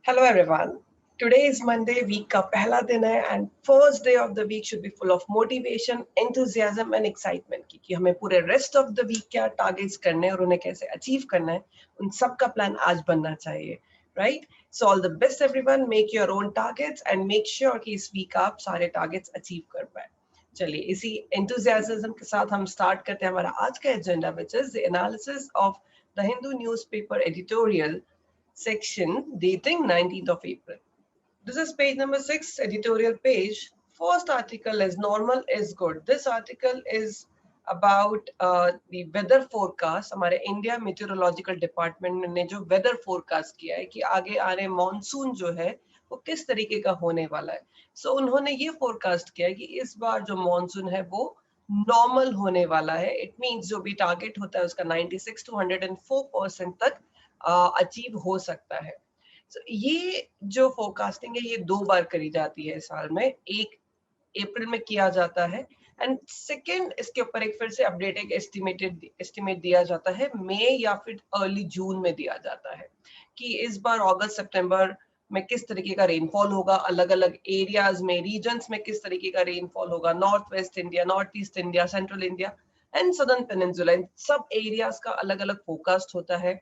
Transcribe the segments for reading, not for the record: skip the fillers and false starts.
Hello everyone. Today is Monday, week का पहला दिन है and first day of the week should be full of motivation, enthusiasm and excitement कि हमें पूरे rest of the week क्या targets करने हैं और उन्हें कैसे achieve करना है, उन सब का plan आज बनना चाहिए, right? So all the best everyone, make your own targets and make sure कि इस week आप सारे targets achieve कर पाए. चलिए इसी enthusiasm के साथ हम start करते हैं हमारा आज का agenda, which is the analysis of the Hindu newspaper editorial section dating 19th of April. This is page number 6, editorial page. First article is normal is good. This article is about the weather forecast. हमारे India meteorological department ने जो weather forecast किया है कि आगे आ रहे monsoon जो है वो किस तरीके का होने वाला है. सो उन्होंने ये फोरकास्ट किया है कि इस बार जो मॉनसून है वो नॉर्मल होने वाला है. इट मीन्स जो भी टारगेट होता है उसका 96 to 104% तक अचीव हो सकता है. ये जो फोरकास्टिंग है ये 2 बार करी जाती है साल में. एक अप्रैल में किया जाता है एंड सेकेंड इसके ऊपर एक फिर से अपडेट एक एस्टिमेट दिया जाता है मई या फिर अर्ली जून में दिया जाता है कि इस बार अगस्त सितंबर में किस तरीके का रेनफॉल होगा, अलग अलग एरियाज में रीजन्स में किस तरीके का रेनफॉल होगा, north west India, north east India, central India and southern peninsula, सब एरियाज का अलग अलग फोरकास्ट होता है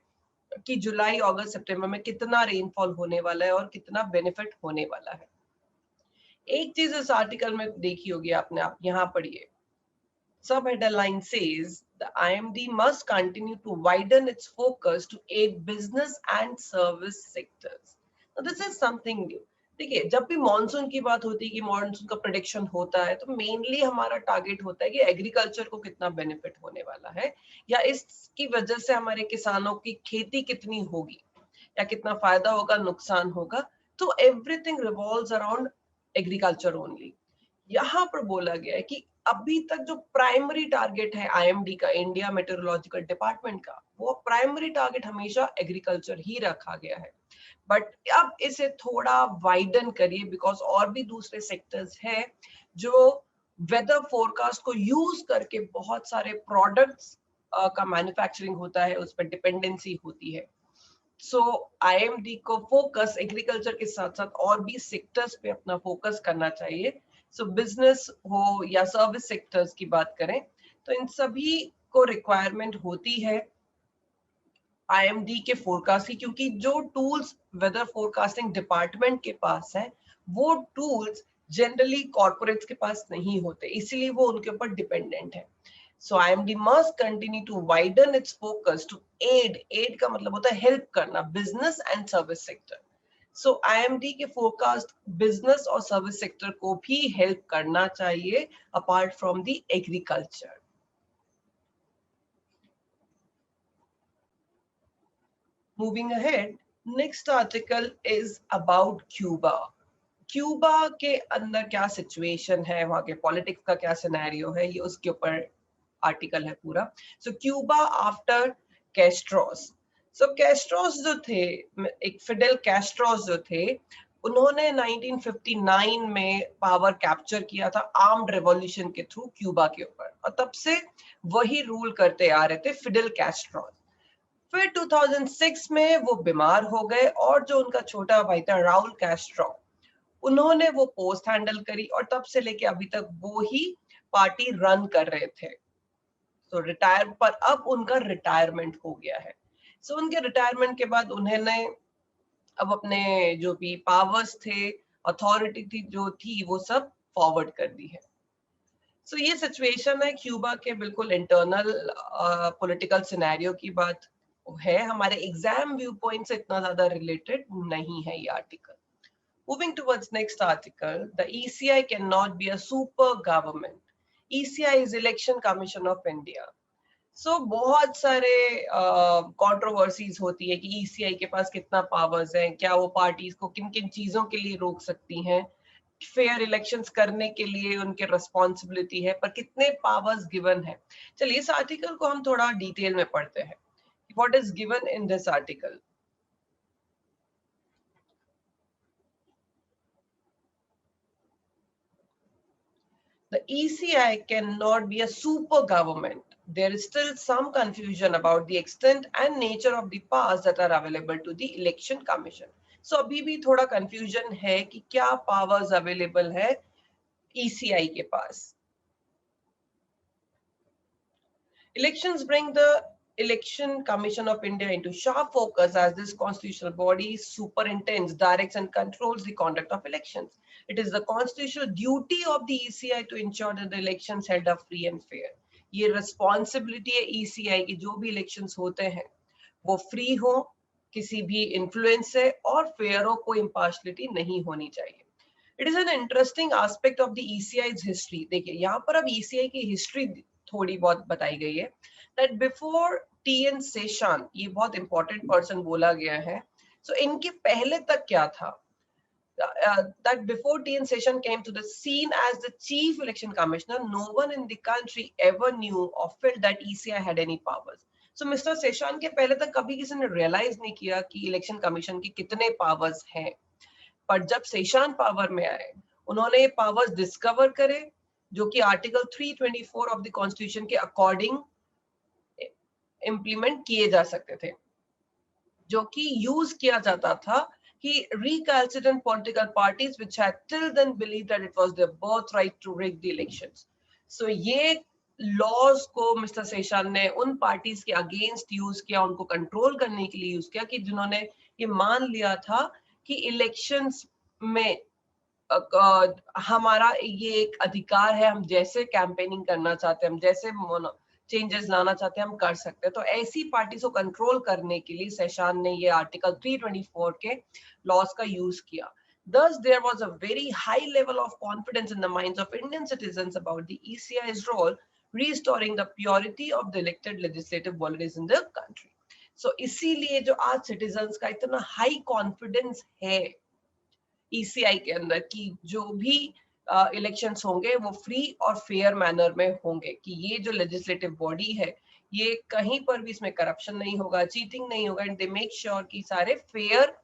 कि जुलाई अगस्त सितंबर में कितना रेनफॉल होने वाला है और कितना बेनिफिट होने वाला है. एक चीज इस आर्टिकल में देखी होगी आपने, आप यहाँ पढ़िए. Sub headline says the IMD must continue to widen its focus to aid business and service sectors. Now this is something new. देखिए जब भी मॉनसून की बात होती है कि मॉनसून का प्रेडिक्शन होता है तो मेनली हमारा टारगेट होता है कि एग्रीकल्चर को कितना बेनिफिट होने वाला है या इसकी वजह से हमारे किसानों की खेती कितनी होगी या कितना फायदा होगा, नुकसान होगा. तो everything revolves around agriculture only. यहाँ पर बोला गया है कि अभी तक जो प्राइमरी टारगेट है आईएमडी का, इंडिया मेट्रोलॉजिकल डिपार्टमेंट का, वो प्राइमरी टारगेट हमेशा एग्रीकल्चर ही रखा गया है. बट अब इसे थोड़ा वाइडन करिए बिकॉज और भी दूसरे सेक्टर्स हैं जो वेदर फोरकास्ट को यूज करके बहुत सारे प्रोडक्ट्स का मैन्युफैक्चरिंग होता है, उस पर डिपेंडेंसी होती है. सो आईएमडी को फोकस एग्रीकल्चर के साथ साथ और भी सेक्टर्स पे अपना फोकस करना चाहिए. सो बिजनेस हो या सर्विस सेक्टर्स की बात करें तो इन सभी को रिक्वायरमेंट होती है आईएमडी के फोरकास्ट की, क्योंकि जो टूल्स वेदर फोरकास्टिंग डिपार्टमेंट के पास है वो टूल्स जनरली कॉर्पोरेट्स के पास नहीं होते, इसीलिए वो उनके ऊपर डिपेंडेंट है. So IMD must continue to widen its focus to aid का मतलब होता है help करना business and service sector. So IMD के forecast business और service sector को भी help करना चाहिए apart from the agriculture. Moving ahead, next article is about Cuba. Cuba के अंदर क्या सिचुएशन है, वहां के पॉलिटिक्स का क्या सिनेरियो है, ये उसके ऊपर आर्टिकल है पूरा. सो क्यूबा आफ्टर कैस्ट्रोस. सो कैस्ट्रोस जो थे, एक फिडेल कैस्ट्रोस जो थे, उन्होंने 1959 में पावर कैप्चर किया था आर्म्ड रेवोल्यूशन के थ्रू क्यूबा के ऊपर और तब से वही रूल करते आ रहे थे फिडेल कैस्ट्रोस. फिर 2006 में वो बीमार हो गए और जो उनका छोटा भाई था राउल कैस्ट्रो, उन्होंने वो पोस्ट हैंडल करी और तब से लेके अभी तक वो ही पार्टी रन कर रहे थे. तो रिटायर पर अब उनका रिटायरमेंट हो गया है. सो उनके रिटायरमेंट के बाद उन्होंने अब अपने जो भी पावर्स थे, अथॉरिटी थी जो थी, वो सब फॉरवर्ड कर दी है. सो ये सिचुएशन है क्यूबा के बिल्कुल इंटरनल पॉलिटिकल सिनेरियो की बात है. हमारे एग्जाम व्यू पॉइंट से इतना ज्यादा रिलेटेड नहीं है ये article. Moving towards next article, the ECI cannot be a super government. ECI is Election Commission of India. So बहुत सारे कंट्रोवर्सीज होती है कि ECI के पास कितना पावर्स हैं, क्या वो पार्टीज को किन किन चीजों के लिए रोक सकती हैं, फेयर इलेक्शंस करने के लिए उनके रिस्पॉन्सिबिलिटी है, पर कितने पावर्स गिवन है. चलिए इस आर्टिकल को हम थोड़ा डिटेल में पढ़ते हैं. What is given in this article? The ECI cannot be a super government. There is still some confusion about the extent and nature of the powers that are available to the Election Commission. सो अभी भी थोड़ा confusion है कि क्या powers available है ECI के पास. Elections bring the Election Commission of India into sharp focus as this constitutional body superintends, directs and controls the conduct of elections. It is the constitutional duty of the ECI to ensure that the elections held are free and fair. ये responsibility है ECI की, जो भी elections होते हैं वो free हो, किसी भी influence से और fair हो, कोई impartiality नहीं होनी चाहिए. It is an interesting aspect of the ECI's history. देखिए यहाँ पर अब ECI की history थोड़ी बहुत बताई गई है. That before TN Seshan, ये बहुत important person बोला गया है. So इनके पहले तक क्या था? That before TN Seshan came to the scene as the chief election commissioner, no one in the country ever knew or felt that ECI had any powers. So Mr. Seshan के पहले तक कभी किसी ने realize नहीं किया कि election commission के कितने powers हैं. पर जब सेशान पावर में आए, उन्होंने ये पावर्स डिस्कवर करे, जो कि आर्टिकल 324 ऑफ द कॉन्स्टिट्यूशन के अकॉर्डिंग इंप्लीमेंट किए जा सकते थे, जो कि यूज किया जाता था कि recalcitrant political parties which had till then believed that it was their birthright to rig the elections. So ये लॉज को मिस्टर सेशान ने उन पार्टीज के अगेंस्ट यूज किया, उनको कंट्रोल करने के लिए यूज किया, कि जिन्होंने ये मान लिया था कि इलेक्शंस में हमारा ये एक अधिकार है, हम जैसे कैंपेनिंग करना चाहते हैं, हम जैसे चेंजेस लाना चाहते हैं, हम कर सकते हैं. तो ऐसी पार्टीज को कंट्रोल करने के लिए सेशान ने ये आर्टिकल 324 के लॉज का यूज किया. Thus, there was a very high level of confidence in the minds of Indian citizens about the ECI's role, restoring the purity of the elected legislative bodies in the country. So, इसीलिए जो आज citizens का इतना high confidence है ECI के अंदर कि जो भी इलेक्शंस होंगे वो फ्री और फेयर मैनर में होंगे, कि ये जो लेजिस्लेटिव बॉडी है ये कहीं पर भी इसमें करप्शन नहीं होगा, चीटिंग नहीं होगा, एंड दे मेक श्योर कि सारे फेयर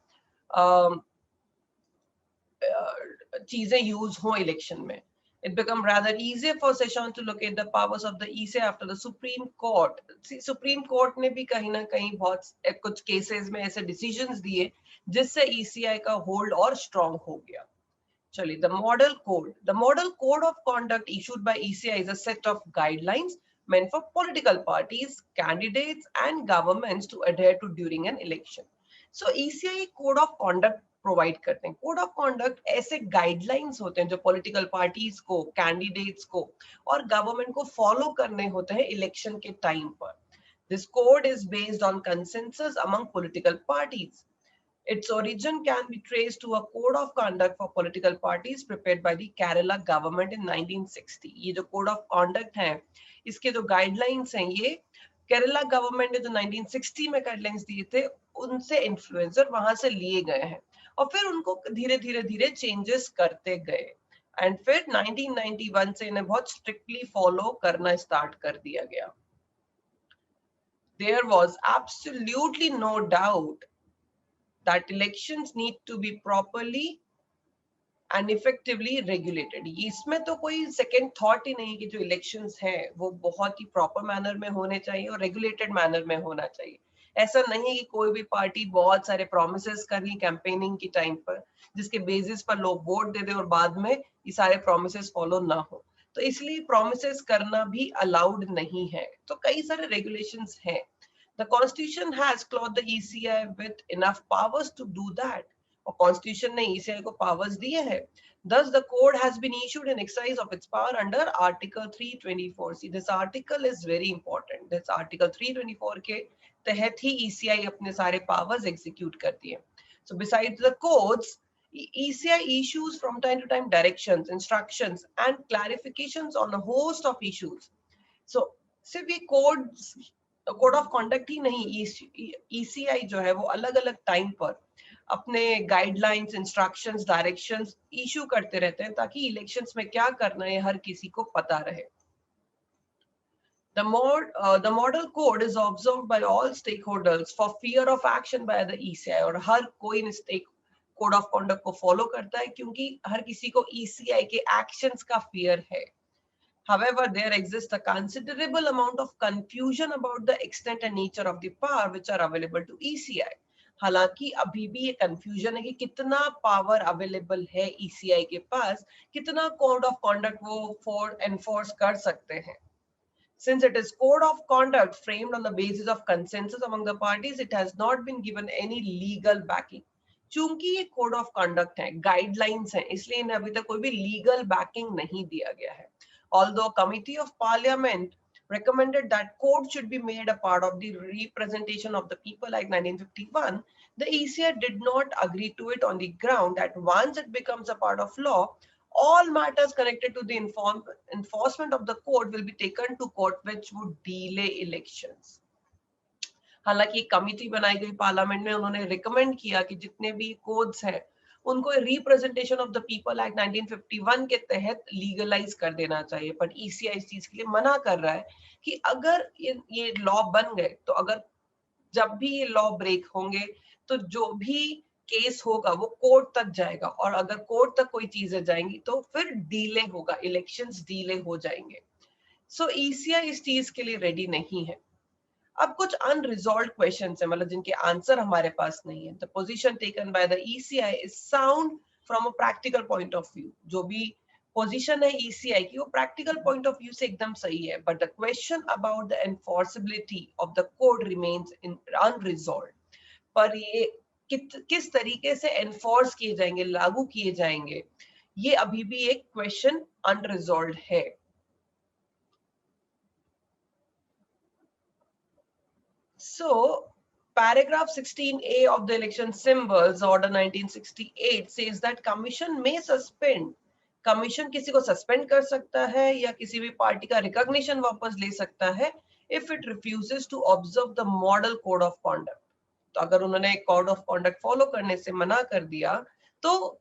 चीजें यूज हो इलेक्शन में. It became rather easier for Seshan to locate the powers of the ECI after the Supreme Court. Supreme Court ने भी कहीं ना कहीं बहुत कुछ केसेस में ऐसे डिसीजंस दिए जिससे ECI का होल्ड और स्ट्रॉन्ग हो गया. चलिए, the model code. The model code of conduct issued by ECI is a set of guidelines meant for political parties, candidates, and governments to adhere to during an election. So ECI code of conduct provide करते हैं. Code of conduct ऐसे guidelines होते हैं जो political parties को, candidates को और government को फॉलो करने होते हैं इलेक्शन के टाइम पर. This code is based on consensus among political parties. Its origin can be traced to a code of conduct for political parties prepared by the Kerala government in 1960. ये जो code of conduct है, इसके जो guidelines हैं, ये Kerala government ने जो 1960 में गाइडलाइंस दिए थे, उनसे इन्फ्लुएंसर वहां से लिए गए हैं और फिर उनको धीरे धीरे चेंजेस करते गए. एंड फिर 1991 से इन्हें बहुत स्ट्रिक्टली फॉलो करना स्टार्ट कर दिया गया. There was absolutely no doubt that elections need to be properly and effectively regulated. इसमें तो कोई सेकंड थॉट ही नहीं कि जो इलेक्शंस हैं वो बहुत ही प्रॉपर मैनर में होने चाहिए और रेगुलेटेड मैनर में होना चाहिए. ऐसा नहीं है कि कोई भी पार्टी बहुत सारे प्रोमिसेस कर रही कैंपेनिंग की टाइम पर, जिसके बेसिस पर लोग वोट दे दे और बाद में ये सारे प्रोमिसेस फॉलो ना हो. तो इसलिए प्रोमिसेस करना भी अलाउड नहीं है. तो कई सारे रेगुलेशंस हैं. The Constitution has clothed the ECI with enough powers to do that. और Constitution ने ECI को powers दिए हैं. Thus, the code has been issued in exercise of its power under Article 324. See, this article is very important. This Article 324 के तहत ही ECI अपने सारे powers execute करती है. So, besides the codes, ECI issues from time to time directions, instructions, and clarifications on a host of issues. So, सिर्फ ये code of conduct ही नहीं, ECI जो है वो अलग अलग टाइम पर अपने गाइडलाइंस, इंस्ट्रक्शंस, डायरेक्शंस इशू करते रहते हैं ताकि इलेक्शंस में क्या करना है हर किसी को पता रहे. The model code is observed by all stakeholders for fear of action by the ECI. और हर कोई स्टेक कोड ऑफ कॉन्डक्ट को फॉलो करता है क्योंकि हर किसी को ECI के एक्शंस का फियर है. However, there exists a considerable amount of confusion about the extent and nature of the power which are available to ECI. हालांकि अभी भी ये कंफ्यूजन है कि कितना पावर अवेलेबल है ईसीआई के पास, कितना कोड ऑफ कॉन्डक्ट वो एनफोर्स कर सकते हैं. Since it is code of conduct framed on the basis of consensus among the parties, it has not been given any legal backing. चूंकि ये कोड ऑफ कंडक्ट है, guidelines है, इसलिए इन्हें अभी तक कोई भी लीगल बैकिंग नहीं दिया गया है. Although Committee of Parliament recommended that code should be made a part of the representation of the people like 1951, the ECI did not agree to it on the ground that once it becomes a part of law, all matters connected to the enforcement of the code will be taken to court, which would delay elections. हालांकि committee बनाई गई parliament में, उन्होंने recommend किया कि जितने भी codes हैं उनको representation of the people act 1951 के तहत लीगलाइज कर देना चाहिए. बट ईसीआई इस चीज के लिए मना कर रहा है कि अगर ये लॉ बन गए तो अगर जब भी ये लॉ ब्रेक होंगे तो जो भी केस होगा वो कोर्ट तक जाएगा, और अगर कोर्ट तक कोई चीजें जाएंगी तो फिर डिले होगा, इलेक्शंस डिले हो जाएंगे. सो ईसीआई इस चीज के लिए रेडी नहीं है. अब कुछ अनरिजॉल्व क्वेश्चंस हैं, मतलब जिनके आंसर हमारे पास नहीं है. The position taken by the ECI is sound from a practical point of view. जो भी पोजीशन है ईसीआई की वो प्रैक्टिकल पॉइंट ऑफ व्यू से एकदम सही है, but the question about the enforceability of the code remains unresolved. पर ये किस तरीके से एनफोर्स किए जाएंगे, लागू किए जाएंगे, ये अभी भी एक क्वेश्चन अनरिजॉल्व है. So, paragraph 16A of the Election Symbols Order 1968 says that Commission may suspend. Commission किसी को suspend कर सकता है या किसी भी पार्टी का recognition वापस ले सकता है if it refuses to observe the model code of conduct. तो अगर उन्होंने कोड ऑफ कॉन्डक्ट फॉलो करने से मना कर दिया तो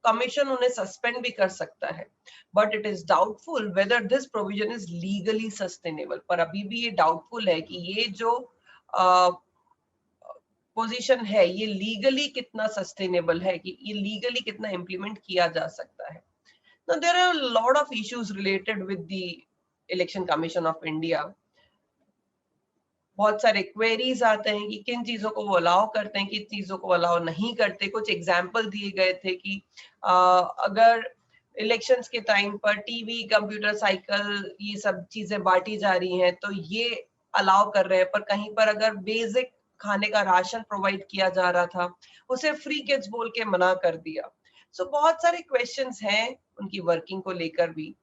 कमीशन उन्हें सस्पेंड भी कर सकता है. But it is doubtful whether this provision is legally sustainable. पर अभी भी ये डाउटफुल है कि ये जो पोजीशन है ये लीगली कितना सस्टेनेबल है, कि ये लीगली कितना इंप्लीमेंट किया जा सकता है. Now there are a lot of issues related with the Election Commission of India. बहुत सारे क्वेरीज आते हैं कि किन चीजों को वो अलाउ करते हैं, किन चीजों को अलाउ नहीं करते. कुछ एग्जाम्पल दिए गए थे कि अगर इलेक्शंस के टाइम पर टीवी, कंप्यूटर, साइकिल, ये सब चीजें बांटी जा रही हैं तो ये अलाउ कर रहे हैं, पर कहीं पर अगर बेसिक खाने का राशन प्रोवाइड किया जा रहा था उसे फ्री किड्स बोल के मना कर दिया. सो बहुत सारे क्वेश्चंस हैं उनकी वर्किंग को लेकर भी.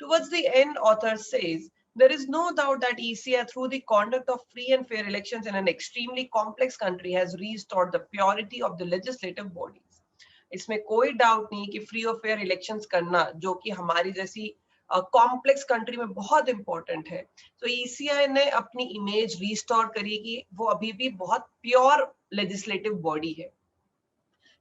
Towards the end author says, there is no doubt that ECI, through the conduct of free and fair elections in an extremely complex country, has restored the purity of the legislative bodies. इसमें कोई doubt नहीं कि free और fair elections करना, जो कि हमारी जैसी कॉम्प्लेक्स कंट्री में बहुत इंपॉर्टेंट है, तो ईसीआई ने अपनी इमेज रिस्टोर करी कि वो अभी भी बहुत प्योर लेजिस्लेटिव बॉडी है.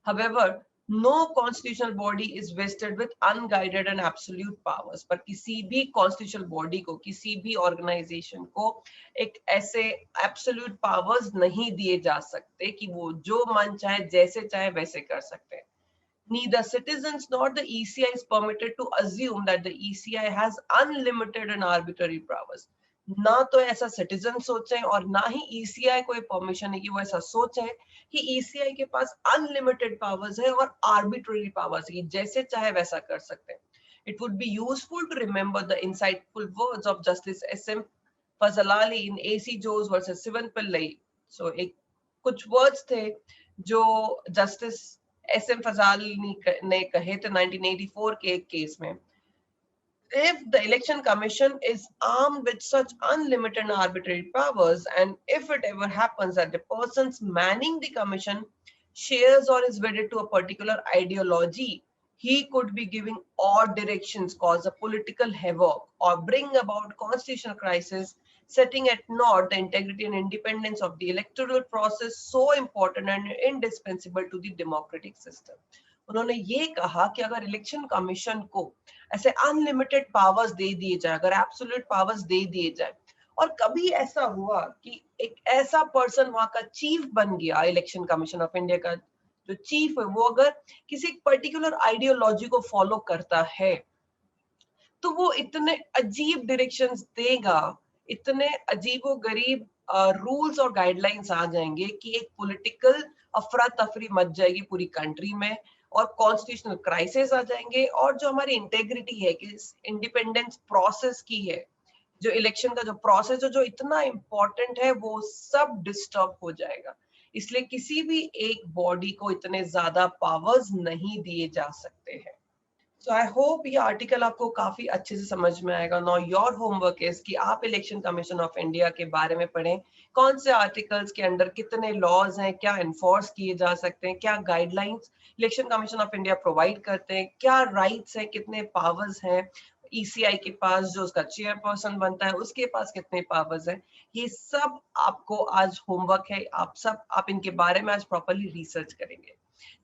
However, no constitutional body is vested with unguided and absolute powers. पर किसी भी constitutional body को, किसी भी organization को एक ऐसे absolute powers नहीं दिए जा सकते कि वो जो मन चाहे, जैसे चाहे वैसे कर सकते हैं. Neither citizens nor the ECI is permitted to assume that the ECI has unlimited and arbitrary powers. ना तो ऐसा सिटीजन सोचें और ना ही ईसीआई को परमिशन है कि वो ऐसा सोचें कि ईसीआई के पास अनलिमिटेड पावर्स है और आर्बिट्ररी पावर्स है, जैसे चाहे वैसा कर सकते हैं. It would be useful to remember the insightful words of justice SM फजलाली in AC Jose versus Sivan Pillai. सो एक कुछ वर्ड्स थे जो जस्टिस एसएम फजलाली ने कहे थे 1984 के एक केस में. If the election commission is armed with such unlimited and arbitrary powers, and if it ever happens that the persons manning the commission shares or is wedded to a particular ideology, he could be giving odd directions, cause a political havoc, or bring about constitutional crisis, setting at naught the integrity and independence of the electoral process, so important and indispensable to the democratic system. उन्होंने ये कहा कि अगर election commission को ऐसे unlimited powers दे दिए जाए, अगर एब्सोल्यूट पावर्स दे दिए जाए, और कभी ऐसा हुआ कि एक ऐसा पर्सन वहां का चीफ बन गया, इलेक्शन कमीशन ऑफ इंडिया का जो चीफ है वो अगर किसी पर्टिकुलर आइडियोलॉजी को फॉलो करता है, तो वो इतने अजीब डायरेक्शंस देगा, इतने अजीबोगरीब रूल्स और गाइडलाइंस आ जाएंगे कि एक पॉलिटिकल अफरा तफरी मच जाएगी पूरी कंट्री में और कॉन्स्टिट्यूशनल क्राइसिस आ जाएंगे और जो हमारी इंटेग्रिटी है कि इंडिपेंडेंस प्रोसेस की है, जो इलेक्शन का जो प्रोसेस है जो इतना इम्पोर्टेंट है वो सब डिस्टर्ब हो जाएगा। इसलिए किसी भी एक बॉडी को इतने ज्यादा पावर्स नहीं दिए जा सकते हैं। सो आई होप ये आर्टिकल आपको काफी अच्छे से समझ में आएगा। नाउ योर होमवर्क इज कि आप इलेक्शन कमीशन ऑफ इंडिया के बारे में पढ़ें, कौन से आर्टिकल्स के अंडर कितने लॉज हैं, क्या एनफोर्स किए जा सकते हैं, क्या guidelines election commission of India provide करते हैं, क्या राइट्स हैं, कितने पावर्स हैं ईसीआई के पास, जो उसका चेयरपर्सन बनता है उसके पास कितने पावर्स हैं। ये सब आपको आज होमवर्क है, आप इनके बारे में आज प्रॉपर्ली रिसर्च करेंगे।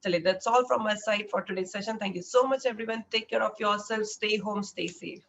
Chale, that's all from my side for today's session. Thank you so much, everyone. Take care of yourself. Stay home, stay safe.